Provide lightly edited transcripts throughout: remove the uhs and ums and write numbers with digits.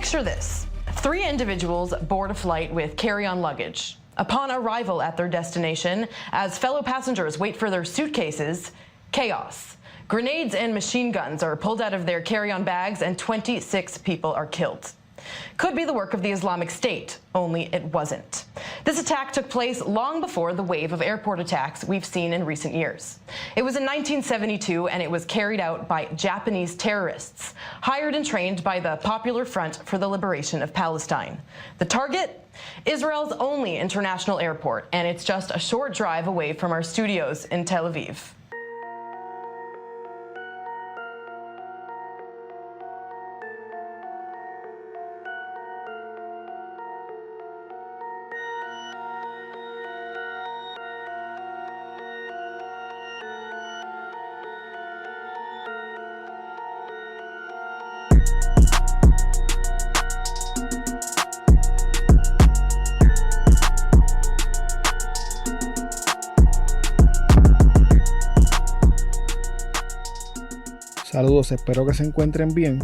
Picture this. 3 individuals board a flight with carry-on luggage. Upon arrival at their destination, as fellow passengers wait for their suitcases, chaos. Grenades and machine guns are pulled out of their carry-on bags and 26 people are killed. Could be the work of the Islamic State, only it wasn't. This attack took place long before the wave of airport attacks we've seen in recent years. It was in 1972 and it was carried out by Japanese terrorists, hired and trained by the Popular Front for the Liberation of Palestine. The target? Israel's only international airport, and it's just a short drive away from our studios in Tel Aviv. Saludos, espero que se encuentren bien.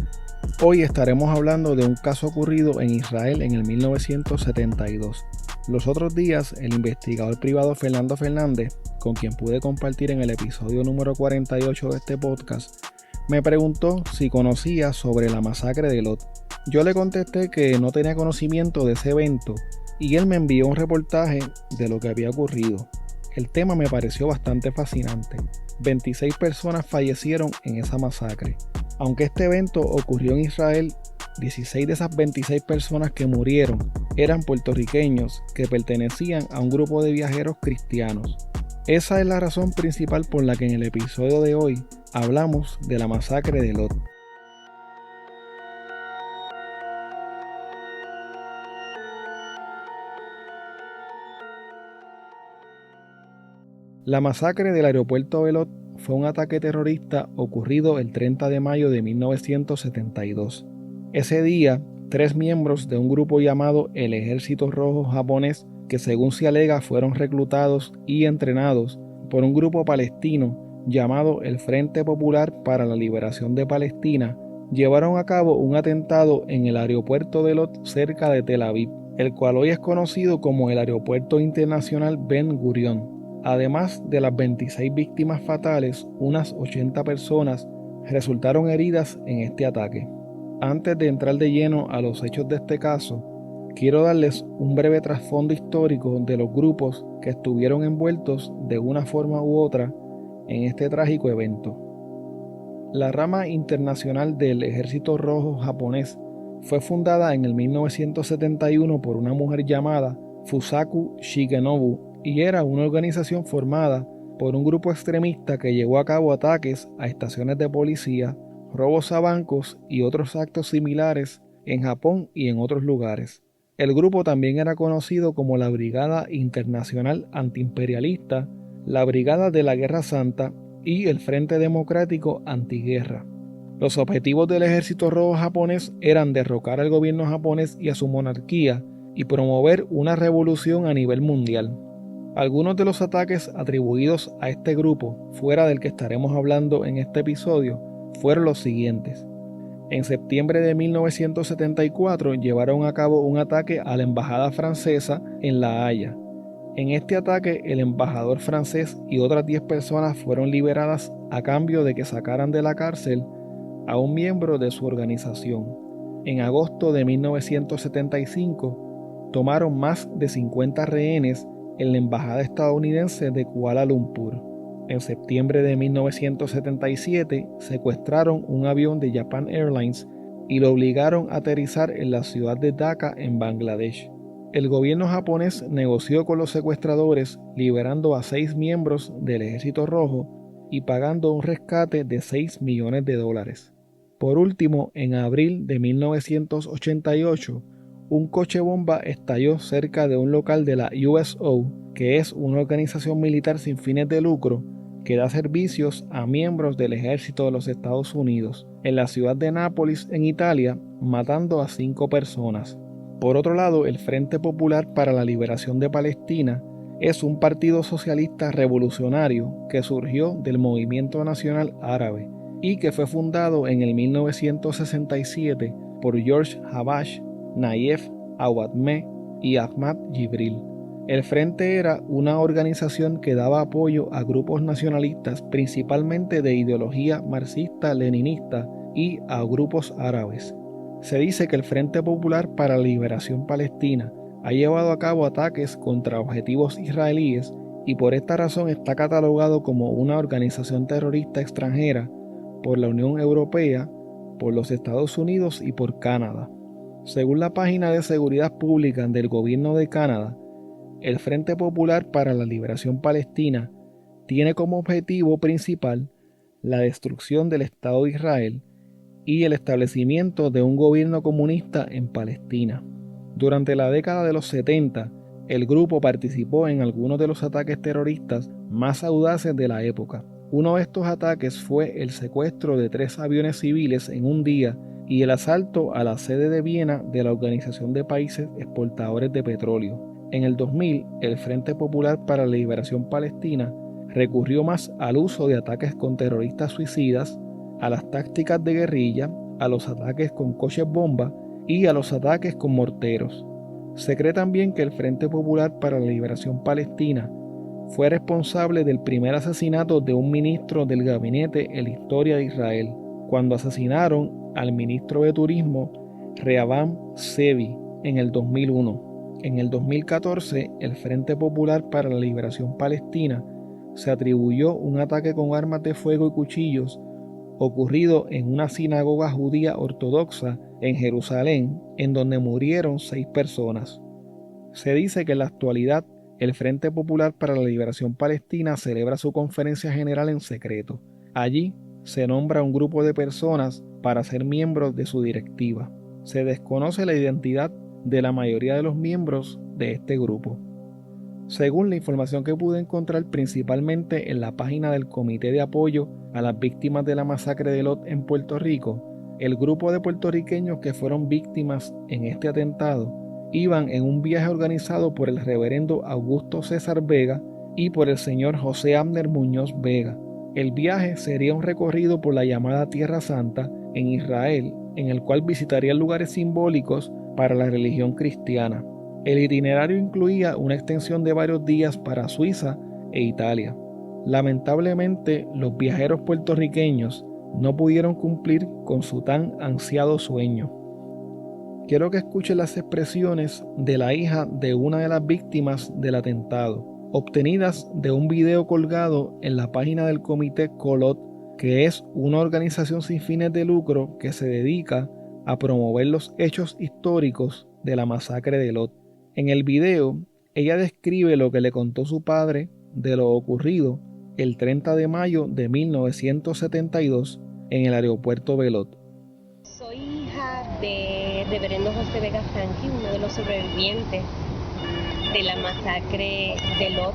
Hoy estaremos hablando de un caso ocurrido en Israel en el 1972. Los otros días, el investigador privado Fernando Fernández, con quien pude compartir en el episodio número 48 de este podcast, me preguntó si conocía sobre la masacre de Lot. Yo le contesté que no tenía conocimiento de ese evento y él me envió un reportaje de lo que había ocurrido. El tema me pareció bastante fascinante. 26 personas fallecieron en esa masacre. Aunque este evento ocurrió en Israel, 16 de esas 26 personas que murieron eran puertorriqueños que pertenecían a un grupo de viajeros cristianos. Esa es la razón principal por la que en el episodio de hoy hablamos de la masacre de Lot. La masacre del aeropuerto de Lot fue un ataque terrorista ocurrido el 30 de mayo de 1972. Ese día, 3 miembros de un grupo llamado el Ejército Rojo Japonés, que según se alega fueron reclutados y entrenados por un grupo palestino llamado el Frente Popular para la Liberación de Palestina, llevaron a cabo un atentado en el aeropuerto de Lot cerca de Tel Aviv, el cual hoy es conocido como el Aeropuerto Internacional Ben Gurion. Además de las 26 víctimas fatales, unas 80 personas resultaron heridas en este ataque. Antes de entrar de lleno a los hechos de este caso, quiero darles un breve trasfondo histórico de los grupos que estuvieron envueltos de una forma u otra en este trágico evento. La rama internacional del Ejército Rojo Japonés fue fundada en el 1971 por una mujer llamada Fusaku Shigenobu, y era una organización formada por un grupo extremista que llevó a cabo ataques a estaciones de policía, robos a bancos y otros actos similares en Japón y en otros lugares. El grupo también era conocido como la Brigada Internacional Antiimperialista, la Brigada de la Guerra Santa y el Frente Democrático Antiguerra. Los objetivos del Ejército Rojo Japonés eran derrocar al gobierno japonés y a su monarquía y promover una revolución a nivel mundial. Algunos de los ataques atribuidos a este grupo, fuera del que estaremos hablando en este episodio, fueron los siguientes. En septiembre de 1974 llevaron a cabo un ataque a la embajada francesa en La Haya. En este ataque, el embajador francés y otras 10 personas fueron liberadas a cambio de que sacaran de la cárcel a un miembro de su organización. En agosto de 1975, tomaron más de 50 rehenes en la embajada estadounidense de Kuala Lumpur. En septiembre de 1977 secuestraron un avión de Japan Airlines y lo obligaron a aterrizar en la ciudad de Dhaka en Bangladesh. El gobierno japonés negoció con los secuestradores, liberando a 6 miembros del Ejército Rojo y pagando un rescate de $6 millones. Por último, en abril de 1988, un coche bomba estalló cerca de un local de la USO, que es una organización militar sin fines de lucro que da servicios a miembros del ejército de los Estados Unidos, en la ciudad de Nápoles, en Italia, matando a 5 personas. Por otro lado, el Frente Popular para la Liberación de Palestina es un partido socialista revolucionario que surgió del Movimiento Nacional Árabe y que fue fundado en el 1967 por George Habash, Nayef Awadmeh y Ahmad Jibril. El Frente era una organización que daba apoyo a grupos nacionalistas principalmente de ideología marxista-leninista y a grupos árabes. Se dice que el Frente Popular para la Liberación Palestina ha llevado a cabo ataques contra objetivos israelíes y por esta razón está catalogado como una organización terrorista extranjera por la Unión Europea, por los Estados Unidos y por Canadá. Según la página de seguridad pública del gobierno de Canadá, el Frente Popular para la Liberación Palestina tiene como objetivo principal la destrucción del Estado de Israel y el establecimiento de un gobierno comunista en Palestina. Durante la década de los 70, el grupo participó en algunos de los ataques terroristas más audaces de la época. Uno de estos ataques fue el secuestro de 3 aviones civiles en un día y el asalto a la sede de Viena de la Organización de Países Exportadores de Petróleo. En el 2000, el Frente Popular para la Liberación Palestina recurrió más al uso de ataques con terroristas suicidas, a las tácticas de guerrilla, a los ataques con coches bomba y a los ataques con morteros. Se cree también que el Frente Popular para la Liberación Palestina fue responsable del primer asesinato de un ministro del gabinete en la historia de Israel, cuando asesinaron al ministro de Turismo Rehavam Zeevi en el 2001. En el 2014, el Frente Popular para la Liberación Palestina se atribuyó un ataque con armas de fuego y cuchillos ocurrido en una sinagoga judía ortodoxa en Jerusalén, en donde murieron 6 personas. Se dice que en la actualidad el Frente Popular para la Liberación Palestina celebra su conferencia general en secreto. Allí se nombra un grupo de personas para ser miembros de su directiva. Se desconoce la identidad de la mayoría de los miembros de este grupo. Según la información que pude encontrar principalmente en la página del Comité de Apoyo a las Víctimas de la Masacre de Lot en Puerto Rico, el grupo de puertorriqueños que fueron víctimas en este atentado iban en un viaje organizado por el reverendo Augusto César Vega y por el señor José Abner Muñoz Vega. El viaje sería un recorrido por la llamada Tierra Santa en Israel, en el cual visitarían lugares simbólicos para la religión cristiana. El itinerario incluía una extensión de varios días para Suiza e Italia. Lamentablemente, los viajeros puertorriqueños no pudieron cumplir con su tan ansiado sueño. Quiero que escuchen las expresiones de la hija de una de las víctimas del atentado, obtenidas de un video colgado en la página del Comité Colot, que es una organización sin fines de lucro que se dedica a promover los hechos históricos de la masacre de Lot. En el video, ella describe lo que le contó su padre de lo ocurrido el 30 de mayo de 1972 en el aeropuerto Belot. Soy hija de reverendo José Vega Franqui, uno de los sobrevivientes de la masacre de Lot,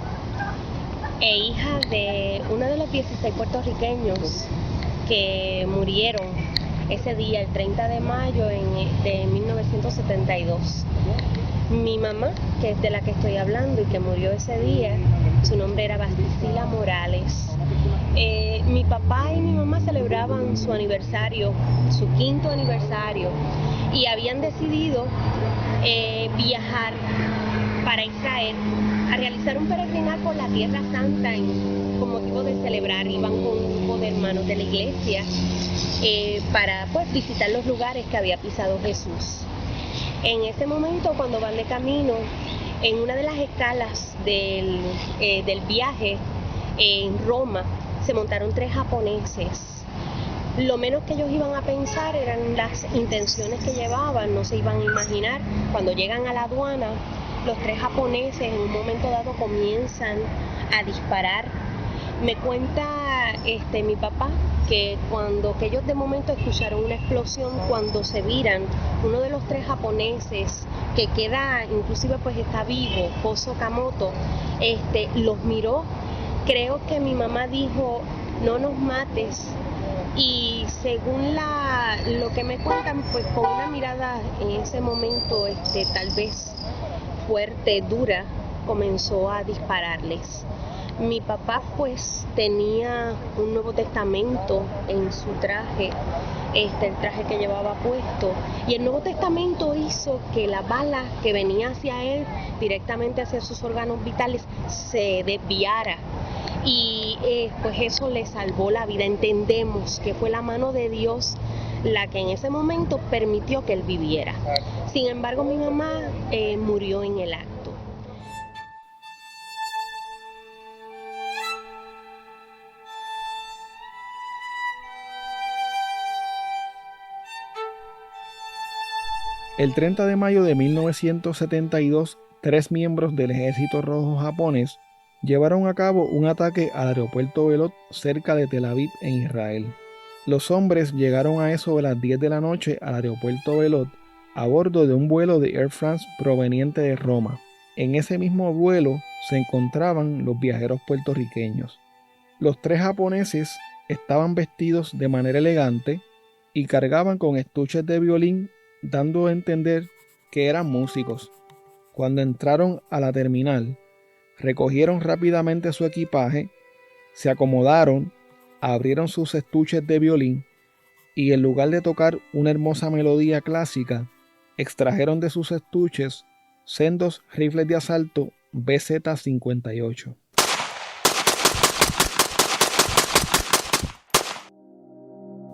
e hija de uno de los 16 puertorriqueños que murieron ese día, el 30 de mayo de 1972. Mi mamá, que es de la que estoy hablando y que murió ese día, su nombre era Basila Morales. Mi papá y mi mamá celebraban su aniversario, su 5º aniversario, y habían decidido viajar para Israel a realizar un peregrinar por la Tierra Santa con motivo de celebrar. Iban con un grupo de hermanos de la iglesia para visitar los lugares que había pisado Jesús. En ese momento, cuando van de camino, en una de las escalas del viaje en Roma, se montaron 3 japoneses. Lo menos que ellos iban a pensar eran las intenciones que llevaban, no se iban a imaginar. Cuando llegan a la aduana, los 3 japoneses en un momento dado comienzan a disparar. Me cuenta mi papá que que ellos de momento escucharon una explosión, cuando se viran, uno de los 3 japoneses que queda, inclusive está vivo, Koso Kamoto, los miró. Creo que mi mamá dijo: no nos mates, y según lo que me cuentan, con una mirada en ese momento tal vez fuerte, dura, comenzó a dispararles. Mi papá pues tenía un Nuevo Testamento en su traje, el traje que llevaba puesto, y el Nuevo Testamento hizo que la bala que venía hacia él, directamente hacia sus órganos vitales, se desviara. Y pues eso le salvó la vida. Entendemos que fue la mano de Dios la que en ese momento permitió que él viviera. Sin embargo, mi mamá murió en el acto. El 30 de mayo de 1972, 3 miembros del Ejército Rojo japonés llevaron a cabo un ataque al aeropuerto Belot cerca de Tel Aviv, en Israel. Los hombres llegaron a eso de las 10 de la noche al aeropuerto Belot a bordo de un vuelo de Air France proveniente de Roma. En ese mismo vuelo se encontraban los viajeros puertorriqueños. Los 3 japoneses estaban vestidos de manera elegante y cargaban con estuches de violín, dando a entender que eran músicos. Cuando entraron a la terminal, recogieron rápidamente su equipaje, se acomodaron, abrieron sus estuches de violín y en lugar de tocar una hermosa melodía clásica, extrajeron de sus estuches sendos rifles de asalto BZ-58.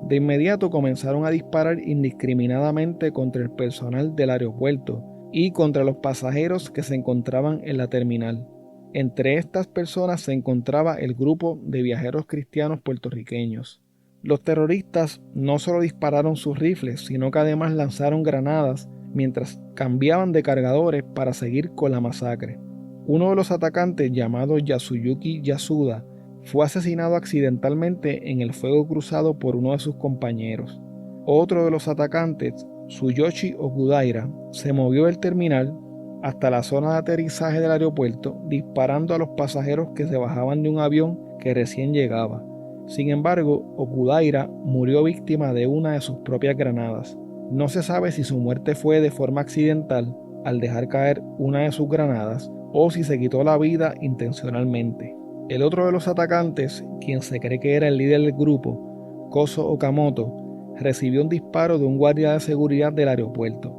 De inmediato comenzaron a disparar indiscriminadamente contra el personal del aeropuerto y contra los pasajeros que se encontraban en la terminal. Entre estas personas se encontraba el grupo de viajeros cristianos puertorriqueños. Los terroristas no solo dispararon sus rifles, sino que además lanzaron granadas mientras cambiaban de cargadores para seguir con la masacre. Uno de los atacantes, llamado Yasuyuki Yasuda, fue asesinado accidentalmente en el fuego cruzado por uno de sus compañeros. Otro de los atacantes, Tsuyoshi Okudaira, se movió del terminal hasta la zona de aterrizaje del aeropuerto, disparando a los pasajeros que se bajaban de un avión que recién llegaba. Sin embargo, Okudaira murió víctima de una de sus propias granadas. No se sabe si su muerte fue de forma accidental al dejar caer una de sus granadas o si se quitó la vida intencionalmente. El otro de los atacantes, quien se cree que era el líder del grupo, Koso Okamoto, recibió un disparo de un guardia de seguridad del aeropuerto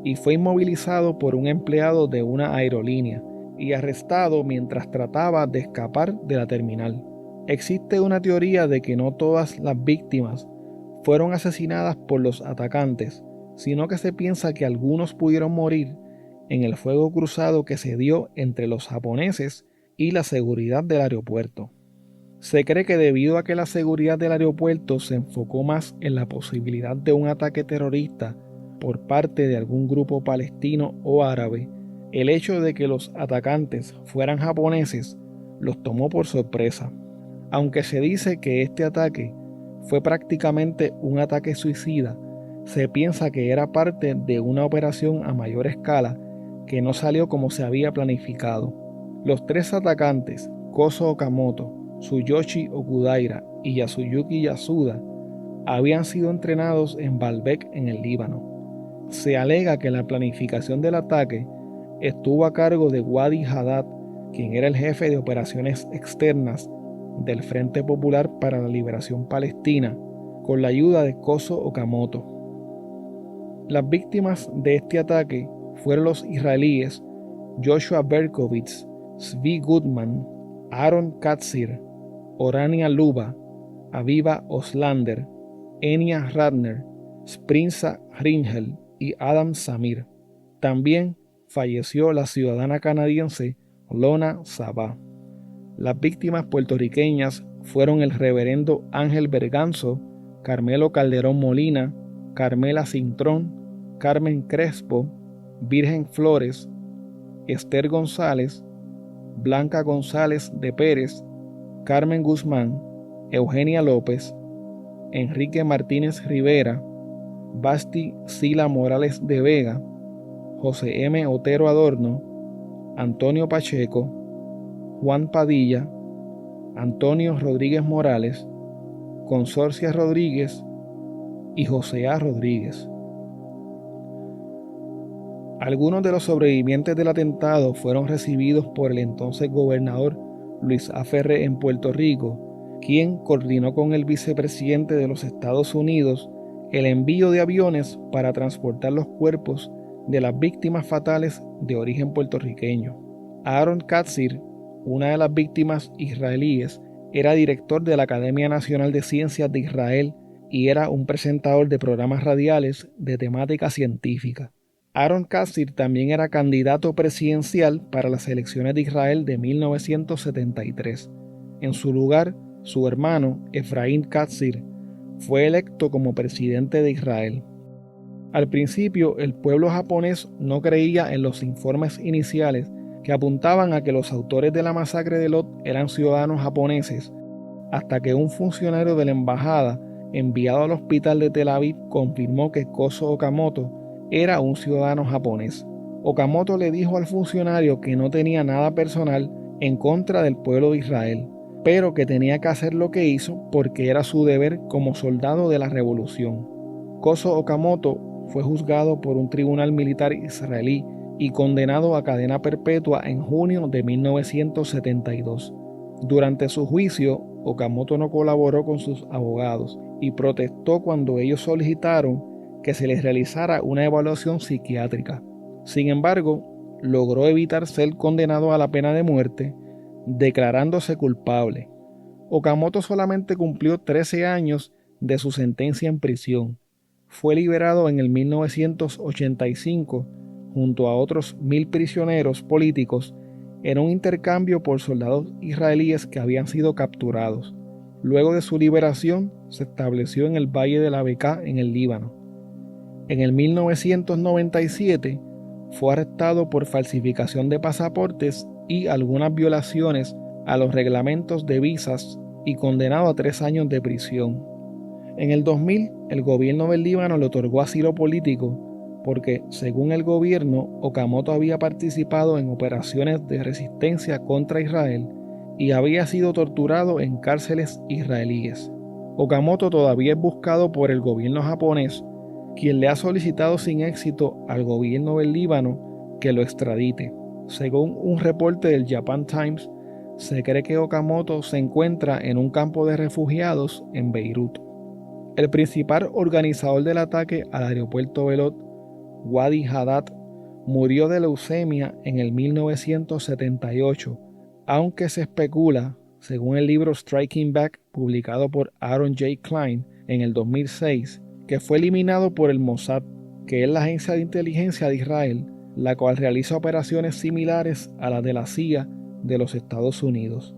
y fue inmovilizado por un empleado de una aerolínea y arrestado mientras trataba de escapar de la terminal. Existe una teoría de que no todas las víctimas fueron asesinadas por los atacantes, sino que se piensa que algunos pudieron morir en el fuego cruzado que se dio entre los japoneses y la seguridad del aeropuerto. Se cree que debido a que la seguridad del aeropuerto se enfocó más en la posibilidad de un ataque terrorista por parte de algún grupo palestino o árabe, el hecho de que los atacantes fueran japoneses los tomó por sorpresa. Aunque se dice que este ataque fue prácticamente un ataque suicida, se piensa que era parte de una operación a mayor escala que no salió como se había planificado. Los 3 atacantes, Koso Okamoto, Tsuyoshi Okudaira y Yasuyuki Yasuda, habían sido entrenados en Baalbek, en el Líbano. Se alega que la planificación del ataque estuvo a cargo de Wadi Haddad, quien era el jefe de operaciones externas del Frente Popular para la Liberación Palestina, con la ayuda de Koso Okamoto. Las víctimas de este ataque fueron los israelíes Joshua Berkovitz, Zvi Goodman, Aaron Katzir, Orania Luba, Aviva Oslander, Enya Radner, Sprinza Ringel y Adam Samir. También falleció la ciudadana canadiense Lona Sabah. Las víctimas puertorriqueñas fueron el reverendo Ángel Berganzo, Carmelo Calderón Molina, Carmela Cintrón, Carmen Crespo, Virgen Flores, Esther González, Blanca González de Pérez, Carmen Guzmán, Eugenia López, Enrique Martínez Rivera, Basti Sila Morales de Vega, José M. Otero Adorno, Antonio Pacheco, Juan Padilla, Antonio Rodríguez Morales, Consorcia Rodríguez y José A. Rodríguez. Algunos de los sobrevivientes del atentado fueron recibidos por el entonces gobernador Luis A. Ferré en Puerto Rico, quien coordinó con el vicepresidente de los Estados Unidos el envío de aviones para transportar los cuerpos de las víctimas fatales de origen puertorriqueño. Aaron Katzir, una de las víctimas israelíes, era director de la Academia Nacional de Ciencias de Israel y era un presentador de programas radiales de temática científica. Aaron Katzir también era candidato presidencial para las elecciones de Israel de 1973. En su lugar, su hermano, Efraín Katzir, fue electo como presidente de Israel. Al principio, el pueblo japonés no creía en los informes iniciales que apuntaban a que los autores de la masacre de Lot eran ciudadanos japoneses, hasta que un funcionario de la embajada enviado al hospital de Tel Aviv confirmó que Kozo Okamoto era un ciudadano japonés. Okamoto le dijo al funcionario que no tenía nada personal en contra del pueblo de Israel, pero que tenía que hacer lo que hizo porque era su deber como soldado de la revolución. Kozo Okamoto fue juzgado por un tribunal militar israelí y condenado a cadena perpetua en junio de 1972. Durante su juicio, Okamoto no colaboró con sus abogados y protestó cuando ellos solicitaron que se les realizara una evaluación psiquiátrica. Sin embargo, logró evitar ser condenado a la pena de muerte, declarándose culpable. Okamoto solamente cumplió 13 años de su sentencia en prisión. Fue liberado en el 1985 junto a otros 1,000 prisioneros políticos en un intercambio por soldados israelíes que habían sido capturados. Luego de su liberación, se estableció en el Valle de la Beká en el Líbano. En el 1997 fue arrestado por falsificación de pasaportes y algunas violaciones a los reglamentos de visas y condenado a 3 años de prisión. En el 2000, el gobierno del Líbano le otorgó asilo político porque, según el gobierno, Okamoto había participado en operaciones de resistencia contra Israel y había sido torturado en cárceles israelíes. Okamoto todavía es buscado por el gobierno japonés, quien le ha solicitado sin éxito al gobierno del Líbano que lo extradite. Según un reporte del Japan Times, se cree que Okamoto se encuentra en un campo de refugiados en Beirut. El principal organizador del ataque al aeropuerto Belot, Wadi Haddad, murió de leucemia en el 1978, aunque se especula, según el libro Striking Back publicado por Aaron J. Klein en el 2006, que fue eliminado por el Mossad, que es la agencia de inteligencia de Israel, la cual realiza operaciones similares a las de la CIA de los Estados Unidos.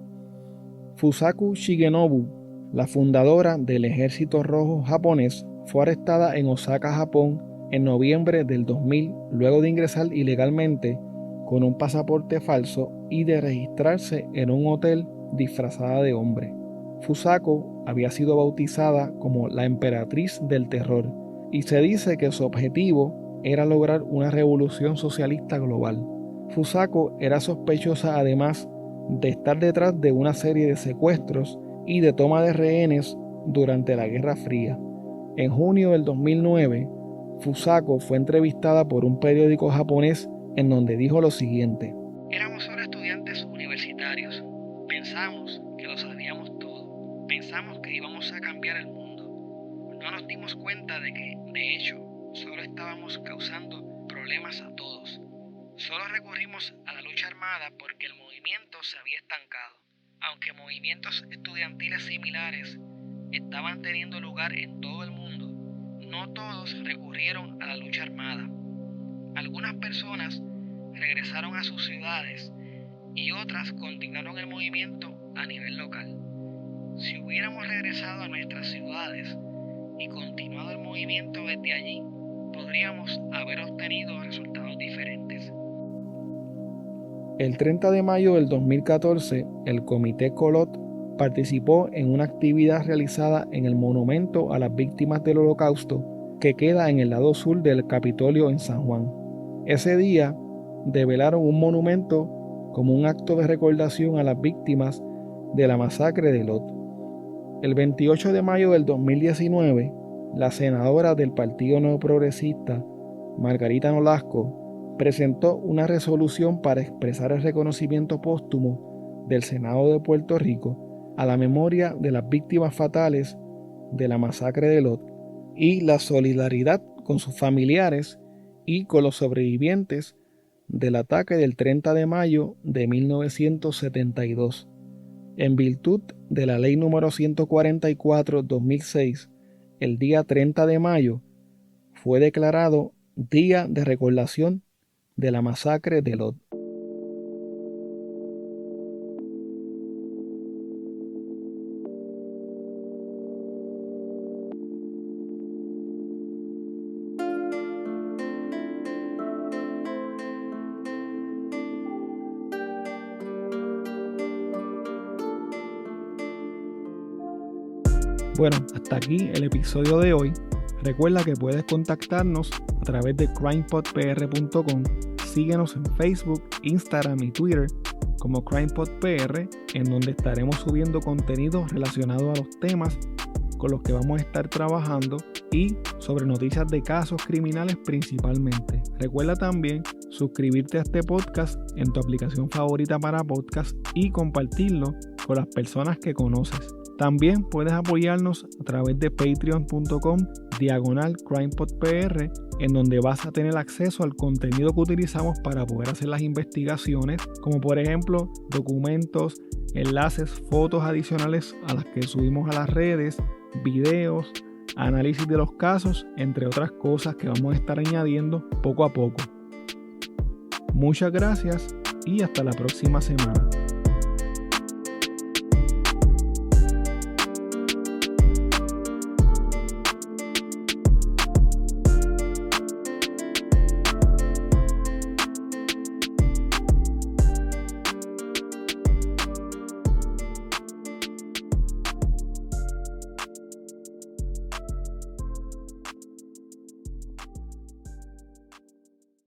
Fusaku Shigenobu, la fundadora del Ejército Rojo japonés, fue arrestada en Osaka, Japón, en noviembre del 2000, luego de ingresar ilegalmente con un pasaporte falso y de registrarse en un hotel disfrazada de hombre. Fusako había sido bautizada como la emperatriz del terror y se dice que su objetivo era lograr una revolución socialista global. Fusako era sospechosa además de estar detrás de una serie de secuestros y de toma de rehenes durante la Guerra Fría. En junio del 2009, Fusako fue entrevistada por un periódico japonés en donde dijo lo siguiente: éramos solo estudiantes universitarios. Pensamos que lo sabíamos todo. Pensamos que íbamos a cambiar el mundo. No nos dimos cuenta de que, de hecho, solo estábamos causando problemas a todos. Solo recurrimos a la lucha armada porque el movimiento se había estancado. Aunque movimientos estudiantiles similares estaban teniendo lugar en todo el mundo, no todos recurrieron a la lucha armada. Algunas personas regresaron a sus ciudades y otras continuaron el movimiento a nivel local. Si hubiéramos regresado a nuestras ciudades y continuado el movimiento desde allí, podríamos haber obtenido resultados diferentes. El 30 de mayo del 2014, el Comité Kolot participó en una actividad realizada en el Monumento a las Víctimas del Holocausto que queda en el lado sur del Capitolio en San Juan. Ese día develaron un monumento como un acto de recordación a las víctimas de la masacre de Lot. El 28 de mayo del 2019, la senadora del Partido Nuevo Progresista, Margarita Nolasco, presentó una resolución para expresar el reconocimiento póstumo del Senado de Puerto Rico a la memoria de las víctimas fatales de la masacre de Lot y la solidaridad con sus familiares y con los sobrevivientes del ataque del 30 de mayo de 1972. En virtud de la Ley número 144/2006, el día 30 de mayo fue declarado Día de Recordación de la Masacre de Lot. Bueno, hasta aquí el episodio de hoy. Recuerda que puedes contactarnos a través de crimepodpr.com. Síguenos en Facebook, Instagram y Twitter como CrimePodPR, en donde estaremos subiendo contenido relacionado a los temas con los que vamos a estar trabajando y sobre noticias de casos criminales principalmente. Recuerda también suscribirte a este podcast en tu aplicación favorita para podcast y compartirlo con las personas que conoces. También puedes apoyarnos a través de patreon.com/CrimePodPR, en donde vas a tener acceso al contenido que utilizamos para poder hacer las investigaciones, como por ejemplo documentos, enlaces, fotos adicionales a las que subimos a las redes, videos, análisis de los casos, entre otras cosas que vamos a estar añadiendo poco a poco. Muchas gracias y hasta la próxima semana.